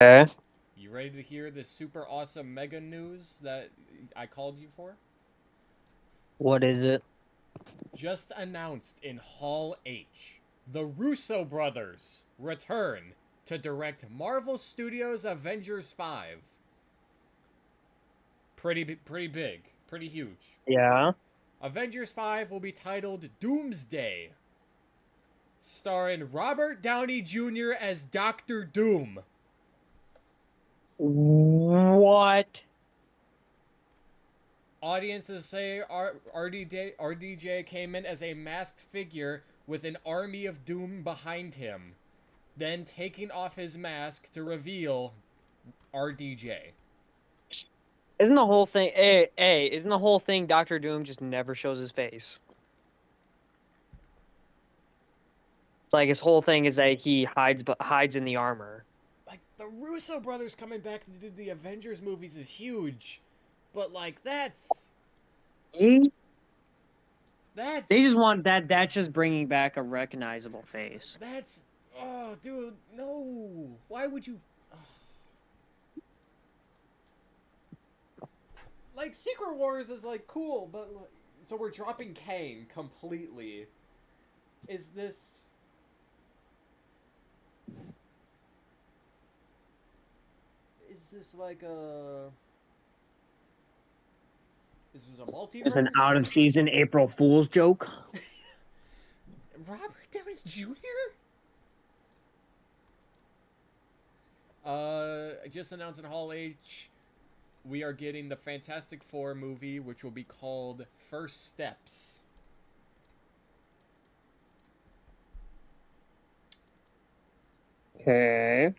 Okay. You ready to hear this super awesome mega news that I called you for? What is it? Just announced in Hall H. The Russo brothers return to direct Marvel Studios' Avengers 5. Pretty big, pretty huge. Yeah. Avengers 5 will be titled Doomsday, starring Robert Downey Jr. as Doctor Doom. What? Audiences say RDJ came in as a masked figure with an army of doom behind him, then taking off his mask to reveal RDJ. Isn't the whole thing isn't the whole thing Doctor Doom just never shows his face? Like his whole thing is that he hides in the armor. Like, the Russo brothers coming back to do the Avengers movies is huge, but, like, They that's, just want that's just bringing back a recognizable face. that's, oh, dude, no. Why would you, oh. Like, Secret Wars is, like, cool, but, like, so we're dropping Kang completely. Is this, is this like a, is this a It's an multiverse? out of season April Fool's joke. Robert Downey Jr. Just announced in Hall H, we are getting the Fantastic Four movie, which will be called First Steps. Okay.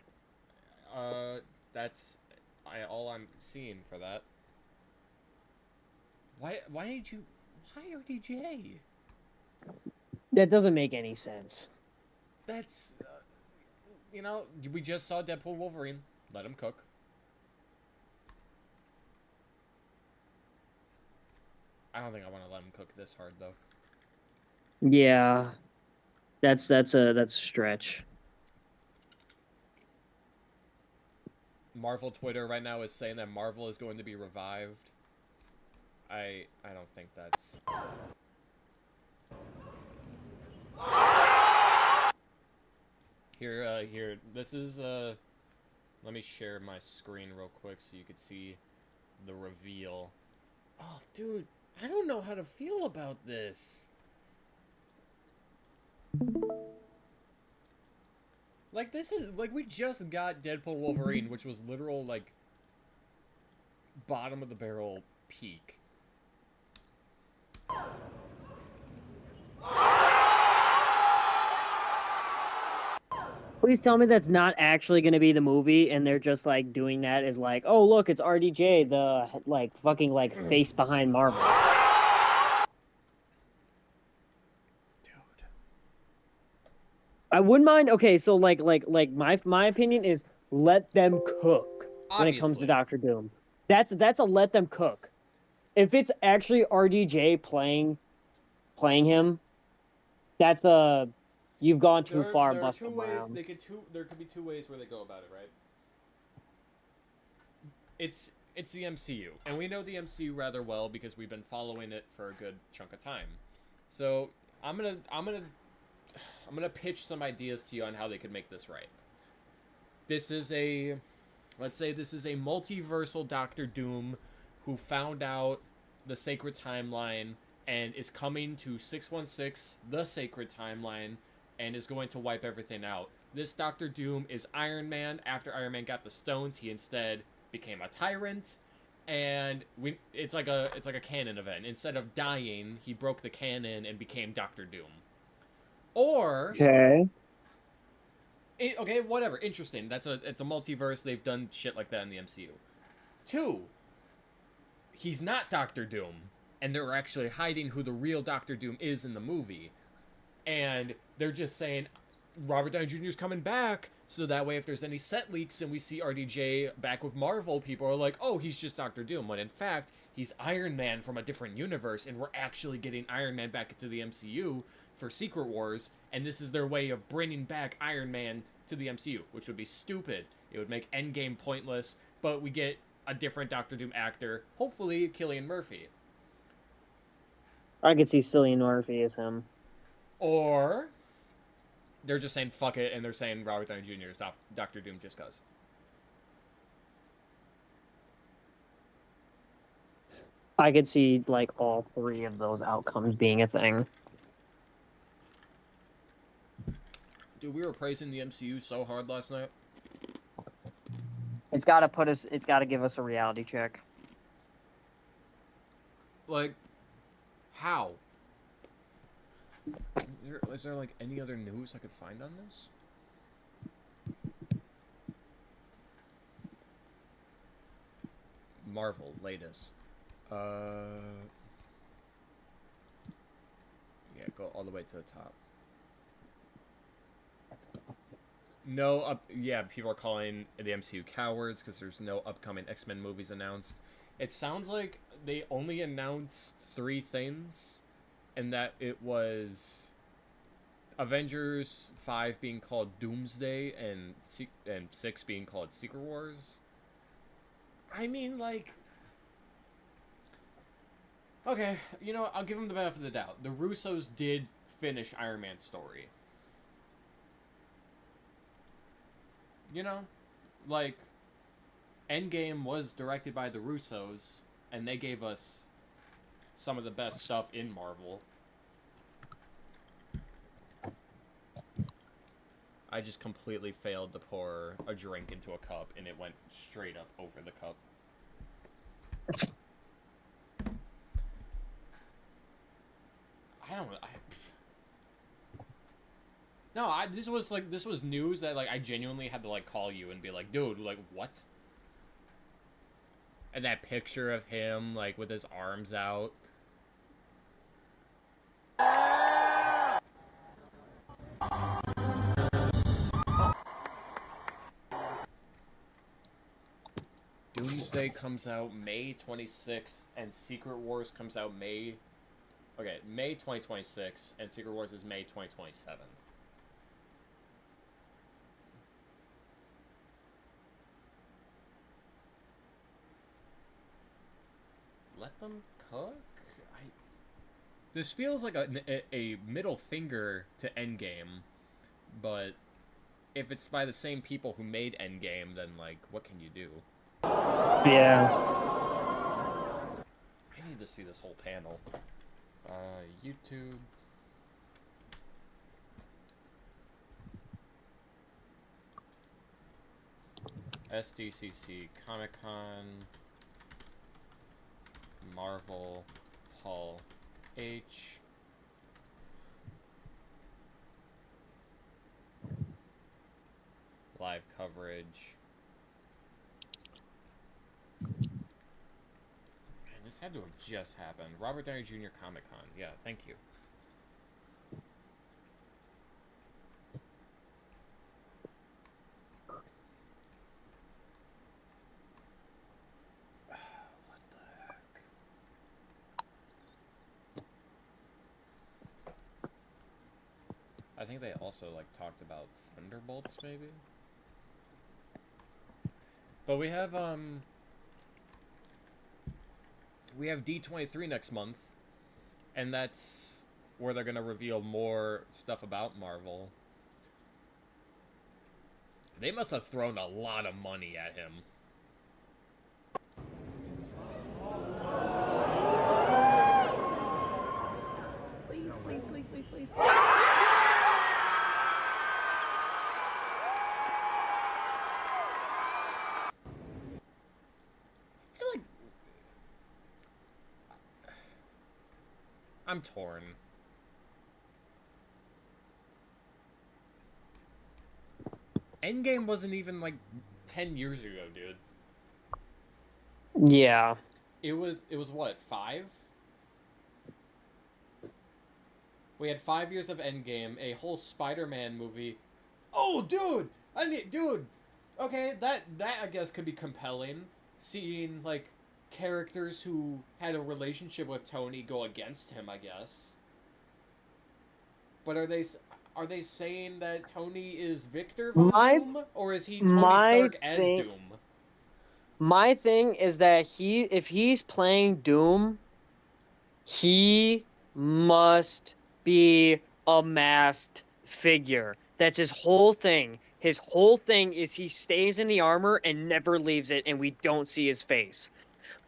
Uh, that's all I'm seeing for that. Why did you? Why RDJ? That doesn't make any sense. That's we just saw Deadpool Wolverine. Let him cook. I don't think I want to let him cook this hard though. Yeah. That's a stretch. Marvel Twitter right now is saying that Marvel is going to be revived. I don't think that's here. This is let me share my screen real quick so you could see the reveal. Oh, dude, I don't know how to feel about this. Like, this is like we just got Deadpool Wolverine, which was literal like bottom of the barrel peak. Please tell me that's not actually going to be the movie, and they're just like doing that as like, oh look, it's RDJ, the like fucking like face behind Marvel. Dude. I wouldn't mind. Okay, so like my opinion is let them cook when it comes to Obviously. Doctor Doom. That's a let them cook. If it's actually RDJ playing him, that's a you've gone too far, There are two Buster ways Brown. there could be two ways where they go about it, right? It's the MCU, and we know the MCU rather well because we've been following it for a good chunk of time. So I'm gonna pitch some ideas to you on how they could make this right. This is a let's say this is a multiversal Doctor Doom who found out the sacred timeline and is coming to 616, the sacred timeline, and is going to wipe everything out. This Doctor Doom is Iron Man. After Iron Man got the stones, he instead became a tyrant, and it's like a canon event. Instead of dying, he broke the canon and became Doctor Doom. Or Okay. okay, whatever. Interesting. It's a multiverse. They've done shit like that in the MCU. Two, he's not Doctor Doom, and they're actually hiding who the real Doctor Doom is in the movie, and they're just saying Robert Downey Jr. is coming back, so that way if there's any set leaks and we see RDJ back with Marvel, people are like, oh, he's just Doctor Doom, when in fact he's Iron Man from a different universe, and we're actually getting Iron Man back into the MCU for Secret Wars, and this is their way of bringing back Iron Man to the MCU, which would be stupid. It would make Endgame pointless, but we get a different Doctor Doom actor, hopefully Cillian Murphy. I could see Cillian Murphy as him. Or they're just saying fuck it, and they're saying Robert Downey Jr. is Doctor Doom just cause. I could see like all three of those outcomes being a thing. Dude, we were praising the MCU so hard last night. It's got to give us a reality check. Like, how? Is there like any other news I could find on this? Marvel, latest. Yeah, go all the way to the top. No, yeah, people are calling the MCU cowards because there's no upcoming X-Men movies announced. It sounds like they only announced 3 things, and that it was Avengers 5 being called Doomsday and 6 being called Secret Wars. I mean, like, okay, you know, I'll give them the benefit of the doubt. The Russos did finish Iron Man's story. You know, like, Endgame was directed by the Russos, and they gave us some of the best stuff in Marvel. I just completely failed to pour a drink into a cup, and it went straight up over the cup. This was news that, like, I genuinely had to, like, call you and be like, dude, like, what? And that picture of him, like, with his arms out. Doomsday comes out May 26th, and Secret Wars comes out May 2026, and Secret Wars is May 2027. Let them cook? This feels like a middle finger to Endgame, but if it's by the same people who made Endgame, then, like, what can you do? Yeah. I need to see this whole panel. YouTube. SDCC Comic-Con. Marvel Hall H. Live coverage. Man, this had to have just happened. Robert Downey Jr. Comic-Con. Yeah, thank you. I think they also, like, talked about Thunderbolts, maybe? But we have D23 next month, and that's where they're gonna reveal more stuff about Marvel. They must have thrown a lot of money at him. Please, please, please, please, please. I'm torn. Endgame wasn't even, like, 10 years ago, dude. Yeah. It was what, 5? We had 5 years of Endgame, a whole Spider-Man movie. Oh, dude! Dude! Okay, that I guess could be compelling. Seeing, like, characters who had a relationship with Tony go against him, I guess. But are are they saying that Tony is Victor Von My Doom, or is he Tony my Stark as thing Doom? my thing is that if he's playing Doom, he must be a masked figure. That's his whole thing. His whole thing is he stays in the armor and never leaves it, and we don't see his face.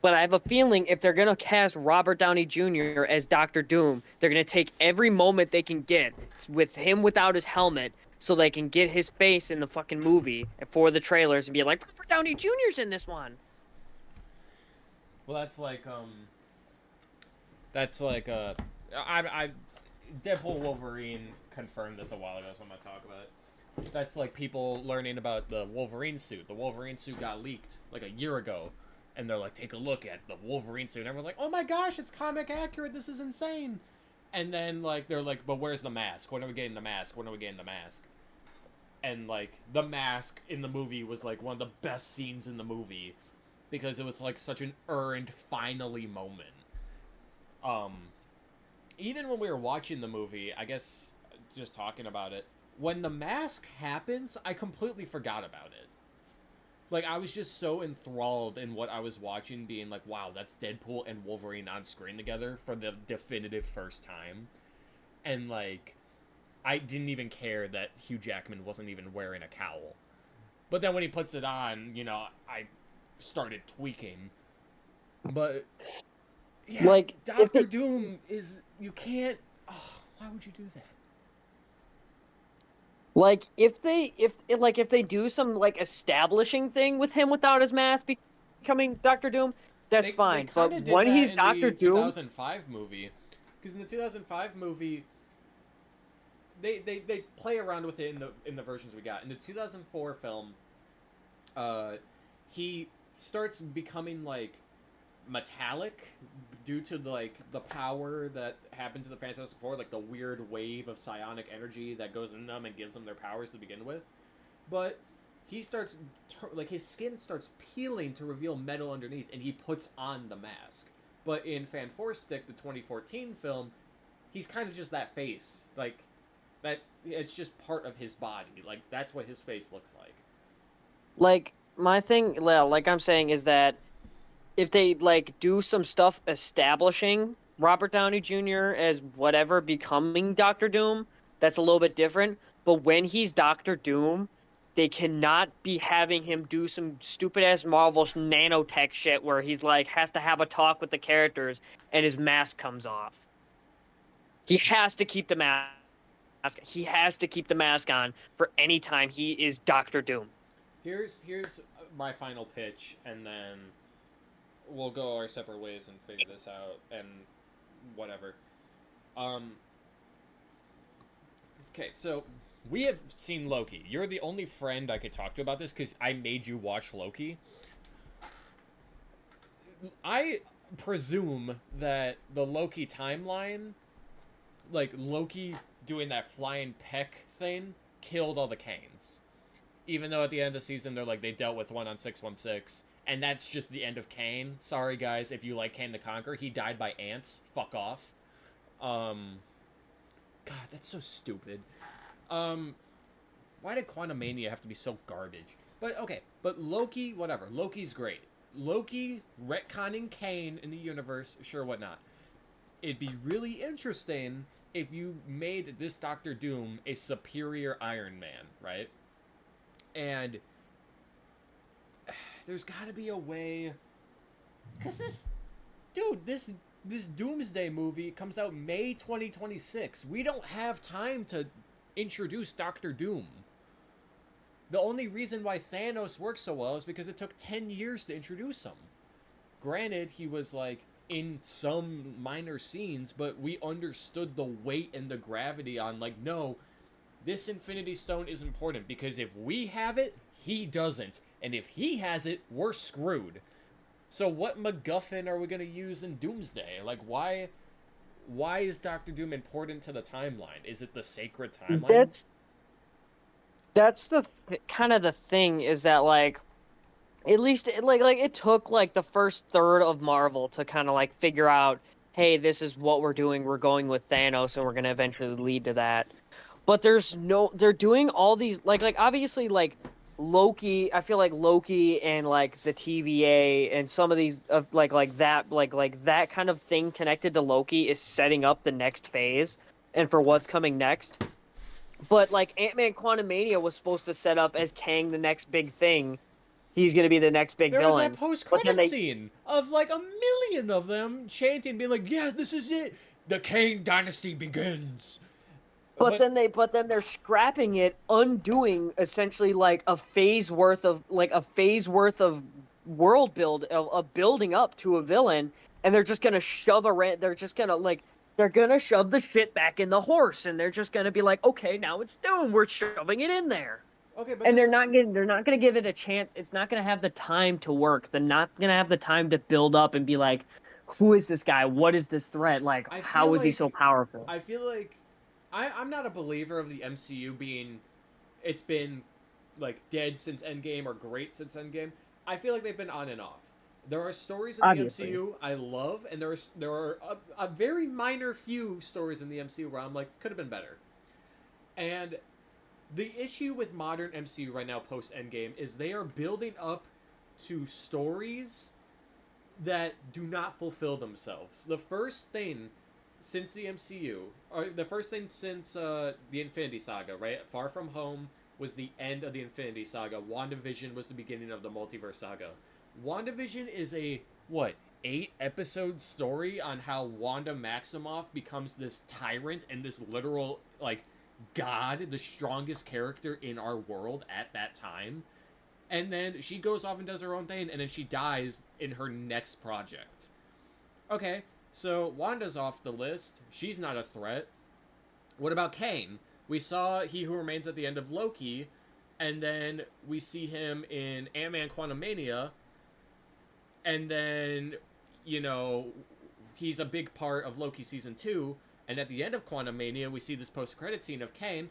But I have a feeling if they're going to cast Robert Downey Jr. as Doctor Doom, they're going to take every moment they can get with him without his helmet so they can get his face in the fucking movie for the trailers and be like, Robert Downey Jr.'s in this one. Well, that's like I Deadpool Wolverine confirmed this a while ago, so I'm gonna talk about it. That's like people learning about the Wolverine suit. The Wolverine suit got leaked like a year ago, and they're like, take a look at the Wolverine suit. And everyone's like, oh my gosh, it's comic accurate. This is insane. And then like they're like, but where's the mask? When are we getting the mask? When are we getting the mask? And like the mask in the movie was like one of the best scenes in the movie because it was like such an earned finally moment. Even when we were watching the movie, I guess just talking about it, when the mask happens, I completely forgot about it. Like, I was just so enthralled in what I was watching, being like, wow, that's Deadpool and Wolverine on screen together for the definitive first time. And, like, I didn't even care that Hugh Jackman wasn't even wearing a cowl. But then when he puts it on, you know, I started tweaking. But, yeah, Like, Doctor Doom is, you can't, oh, why would you do that? Like if they do some like establishing thing with him without his mask becoming Doctor Doom, that's They fine. kind But of did when that he's in Doctor the Doom, 2005 movie. Because in the 2005 movie, they play around with it in the versions we got. In the 2004 film, he starts becoming like metallic due to like the power that happened to the Fantastic Four, like the weird wave of psionic energy that goes in them and gives them their powers to begin with. But he starts like his skin starts peeling to reveal metal underneath, and he puts on the mask. But in Fan Four Stick, the 2014 film, he's kind of just that face, like that. It's just part of his body. Like that's what his face looks like. like my thing, like I'm saying, is that if they like do some stuff establishing Robert Downey Jr. as whatever becoming Doctor Doom, that's a little bit different. But when he's Doctor Doom, they cannot be having him do some stupid ass Marvel nanotech shit where he's like has to have a talk with the characters and his mask comes off. He has to keep the mask. He has to keep the mask on for any time he is Doctor Doom. Here's my final pitch, and then we'll go our separate ways and figure this out and whatever. Okay, so we have seen Loki. You're the only friend I could talk to about this because I made you watch Loki. I presume that the Loki timeline, like Loki doing that flying peck thing, killed all the Kanes. Even though at the end of the season they're like they dealt with one on 616. And that's just the end of Kane. Sorry, guys, if you like Kane the Conqueror. He died by ants. Fuck off. God, that's so stupid. Why did Quantumania have to be so garbage? But, okay. But Loki, whatever. Loki's great. Loki retconning Kane in the universe, sure, whatnot. It'd be really interesting if you made this Doctor Doom a superior Iron Man, right? And there's got to be a way, because this Doomsday movie comes out May 2026. We don't have time to introduce Doctor Doom. The only reason why Thanos works so well is because it took 10 years to introduce him. Granted, he was like in some minor scenes, but we understood the weight and the gravity on like, no, this Infinity Stone is important because if we have it, he doesn't. And if he has it, we're screwed. So what MacGuffin are we going to use in Doomsday? Like, why is Doctor Doom important to the timeline? Is it the sacred timeline? That's the kind of the thing is that like at least it took like the first third of Marvel to kind of like figure out, hey, this is what we're doing. We're going with Thanos and we're going to eventually lead to that. but they're doing all these like obviously like Loki. I feel like Loki and like the TVA and some of these of like that like that kind of thing connected to Loki is setting up the next phase and for what's coming next. But like Ant-Man Quantumania was supposed to set up as Kang the next big thing. He's gonna be the next big There was that villain. But then post-credit they scene of like a million of them chanting, being like, "Yeah, this is it. The Kang dynasty begins." But but then they're scrapping it, undoing essentially like a phase worth of world build of building up to a villain, and they're just gonna they're just gonna like they're gonna shove the shit back in the horse, and they're just gonna be like, okay, now it's Doom, we're shoving it in there. okay, but And this they're not gonna give it a chance. It's not gonna have the time to work. They're not gonna have the time to build up and be like, who is this guy? What is this threat? Like, I feel how is he so like powerful? I feel like I'm not a believer of the MCU being it's been like dead since Endgame or great since Endgame. I feel like they've been on and off. There are stories in the Obviously. MCU I love, and there are a very minor few stories in the MCU where I'm like could have been better. And the issue with modern MCU right now post Endgame is they are building up to stories that do not fulfill themselves. The first thing since the MCU, or the first thing since the Infinity Saga, right? Far From Home was the end of the Infinity Saga. WandaVision was the beginning of the Multiverse Saga. WandaVision is a, what, 8-episode story on how Wanda Maximoff becomes this tyrant and this literal, like, god, the strongest character in our world at that time. And then she goes off and does her own thing, and then she dies in her next project. Okay, so Wanda's off the list. She's not a threat. What about Kang? We saw He Who Remains at the end of Loki, and then we see him in Ant-Man Quantumania, and then, you know, he's a big part of Loki Season 2, and at the end of Quantumania, we see this post-credit scene of Kang,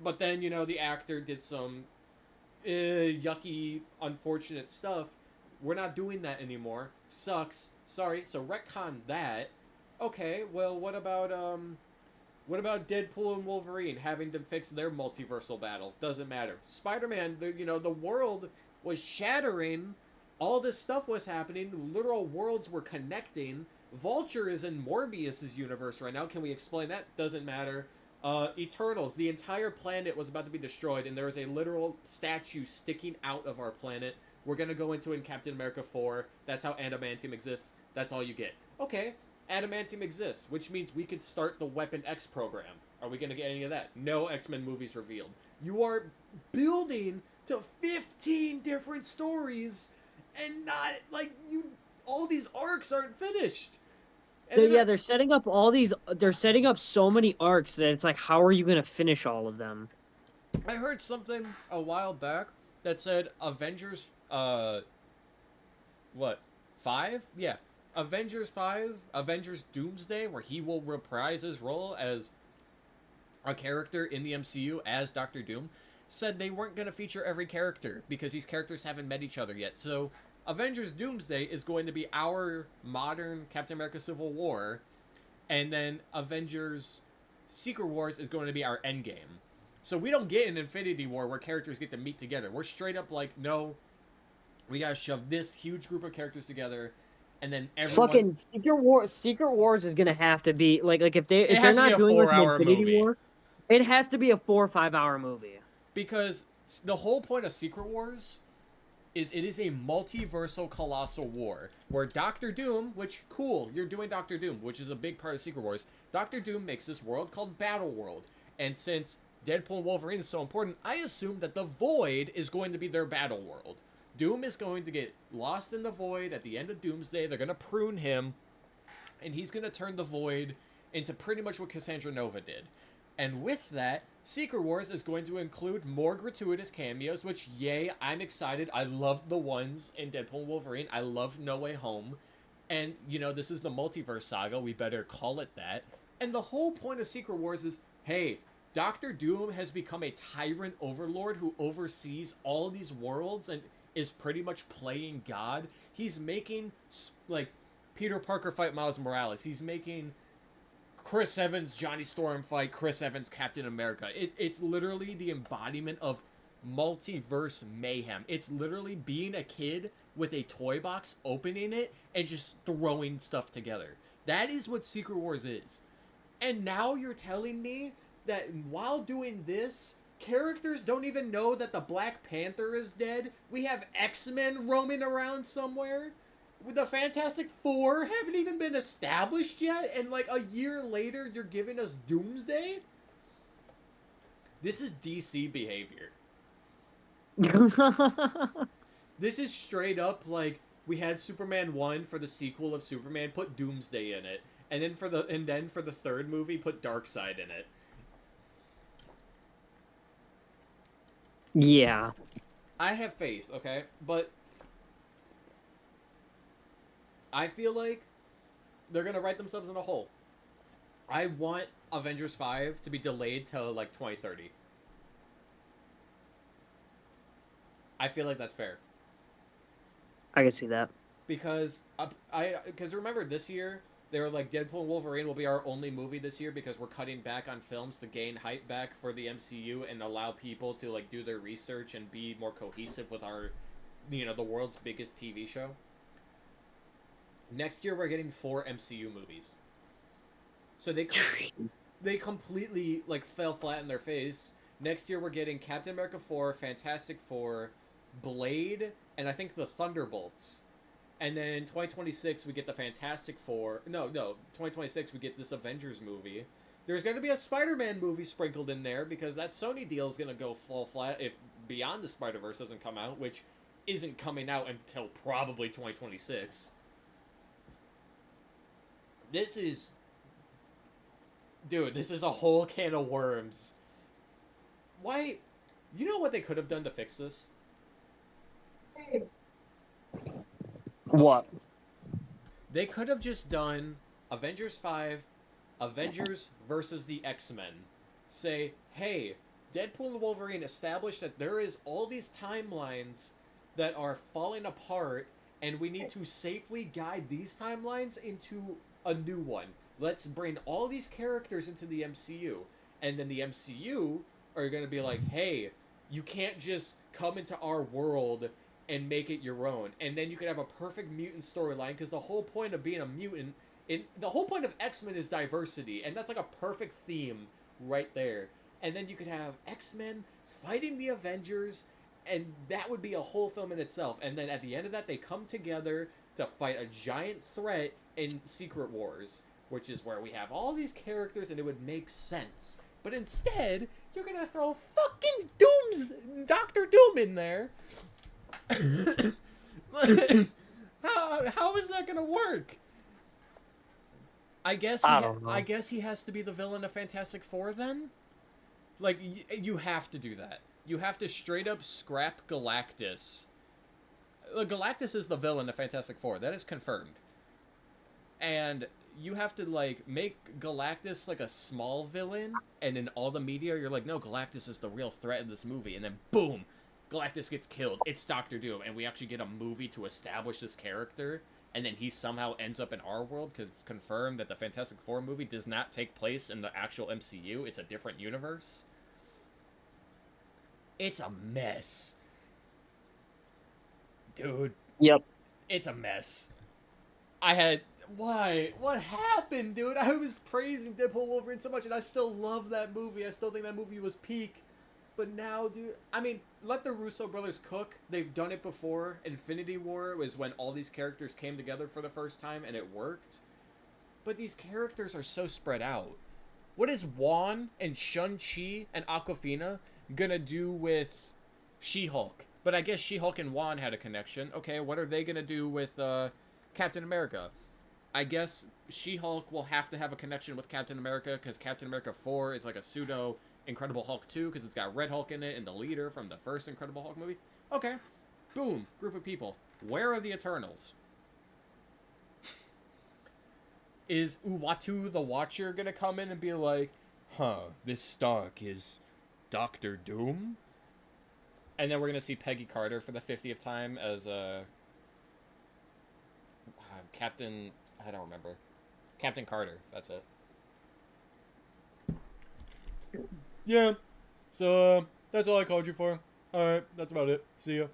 but then, you know, the actor did some yucky, unfortunate stuff. We're not doing that anymore. Sucks. Sorry. So retcon that. Okay. Well, what about Deadpool and Wolverine having to fix their multiversal battle? Doesn't matter. Spider-Man. The world was shattering. All this stuff was happening. Literal worlds were connecting. Vulture is in Morbius's universe right now. Can we explain that? Doesn't matter. Eternals, the entire planet was about to be destroyed, and there was a literal statue sticking out of our planet. We're gonna go into it in Captain America 4. That's how adamantium exists. That's all you get. Okay, adamantium exists, which means we could start the Weapon X program. Are we gonna get any of that? No X-Men movies revealed. You are building to 15 different stories, and not, like, all these arcs aren't finished. They're setting up all these. They're setting up so many arcs that it's like, how are you gonna finish all of them? I heard something a while back that said Avengers, what, 5? Yeah, Avengers 5, Avengers Doomsday, where he will reprise his role as a character in the MCU as Doctor Doom, said they weren't going to feature every character because these characters haven't met each other yet. So Avengers Doomsday is going to be our modern Captain America Civil War, and then Avengers Secret Wars is going to be our Endgame. So we don't get an Infinity War where characters get to meet together. We're straight up like, no, we gotta shove this huge group of characters together, and then everyone. Fucking Secret Wars is gonna have to be like if It they're has to be not a doing like an 4-hour Infinity movie. War, it has to be a 4 or 5 hour movie. Because the whole point of Secret Wars is it is a multiversal colossal war where Doctor Doom, which, cool, you're doing Doctor Doom, which is a big part of Secret Wars. Doctor Doom makes this world called Battle World, and since Deadpool and Wolverine is so important, I assume that the Void is going to be their battle world. Doom is going to get lost in the Void at the end of Doomsday. They're going to prune him, and he's going to turn the Void into pretty much what Cassandra Nova did. And with that, Secret Wars is going to include more gratuitous cameos, which, yay, I'm excited. I love the ones in Deadpool and Wolverine. I love No Way Home. And, this is the multiverse saga. We better call it that. And the whole point of Secret Wars is, hey, Doctor Doom has become a tyrant overlord who oversees all these worlds and is pretty much playing God. He's making, like, Peter Parker fight Miles Morales. He's making Chris Evans, Johnny Storm fight, Chris Evans, Captain America. It's literally the embodiment of multiverse mayhem. It's literally being a kid with a toy box, opening it, and just throwing stuff together. That is what Secret Wars is. And now you're telling me that while doing this, characters don't even know that the Black Panther is dead? We have X-Men roaming around somewhere? The Fantastic Four haven't even been established yet, and like a year later you're giving us Doomsday? This is DC behavior. This is straight up like we had Superman 1 for the sequel of Superman, put Doomsday in it, and then for the third movie put Darkseid in it. Yeah. I have faith, okay? But I feel like they're going to write themselves in a hole. I want Avengers 5 to be delayed till like 2030. I feel like that's fair. I can see that. Because remember this year they were like Deadpool and Wolverine will be our only movie this year because we're cutting back on films to gain hype back for the MCU and allow people to like do their research and be more cohesive with our, you know, the world's biggest TV show. Next year we're getting 4 MCU movies. So they completely like fell flat in their face. Next year we're getting Captain America 4, Fantastic Four, Blade, and I think the Thunderbolts. And then in 2026 we get the Fantastic Four. No, 2026 we get this Avengers movie. There's going to be a Spider-Man movie sprinkled in there because that Sony deal is going to go fall flat if Beyond the Spider-Verse doesn't come out, which isn't coming out until probably 2026. This is... Dude, this is a whole can of worms. Why... You know what they could have done to fix this? What? They could have just done Avengers 5, Avengers versus the X-Men. Say, hey, Deadpool and Wolverine established that there is all these timelines that are falling apart, and we need to safely guide these timelines into a new one. Let's bring all these characters into the MCU. And then the MCU are going to be like, hey, you can't just come into our world and make it your own. And then you could have a perfect mutant storyline, because the whole point of being a mutant, the whole point of X-Men is diversity, and that's like a perfect theme right there. And then you could have X-Men fighting the Avengers, and that would be a whole film in itself. And then at the end of that, they come together to fight a giant threat in Secret Wars, which is where we have all these characters, and it would make sense. But instead, you're gonna throw fucking Dr. Doom in there. How is that gonna work? I guess he has to be the villain of Fantastic Four then? Like, you have to do that. You have to straight up scrap Galactus. Galactus is the villain of Fantastic Four. That is confirmed. And you have to, like, make Galactus, like, a small villain, and in all the media, you're like, no, Galactus is the real threat in this movie, and then boom, Galactus gets killed. It's Doctor Doom, and we actually get a movie to establish this character, and then he somehow ends up in our world, because it's confirmed that the Fantastic Four movie does not take place in the actual MCU. It's a different universe. It's a mess. Dude. Yep. It's a mess. Why? What happened, dude? I was praising Deadpool Wolverine so much, and I still love that movie. I still think that movie was peak. But now, dude, I mean, let the Russo brothers cook. They've done it before. Infinity War was when all these characters came together for the first time, and it worked. But these characters are so spread out. What is Wong and Shun-Chi and Awkwafina gonna do with She-Hulk? But I guess She-Hulk and Wong had a connection. Okay, what are they gonna do with Captain America? I guess She-Hulk will have to have a connection with Captain America, because Captain America 4 is like a pseudo Incredible Hulk 2, because it's got Red Hulk in it and the leader from the first Incredible Hulk movie. Okay. Boom. Group of people. Where are the Eternals? Is Uatu the Watcher gonna come in and be like, this Stark is Doctor Doom? And then we're gonna see Peggy Carter for the 50th time as Captain... I don't remember. Captain Carter, that's it. Yeah. So, that's all I called you for. Alright, that's about it. See ya.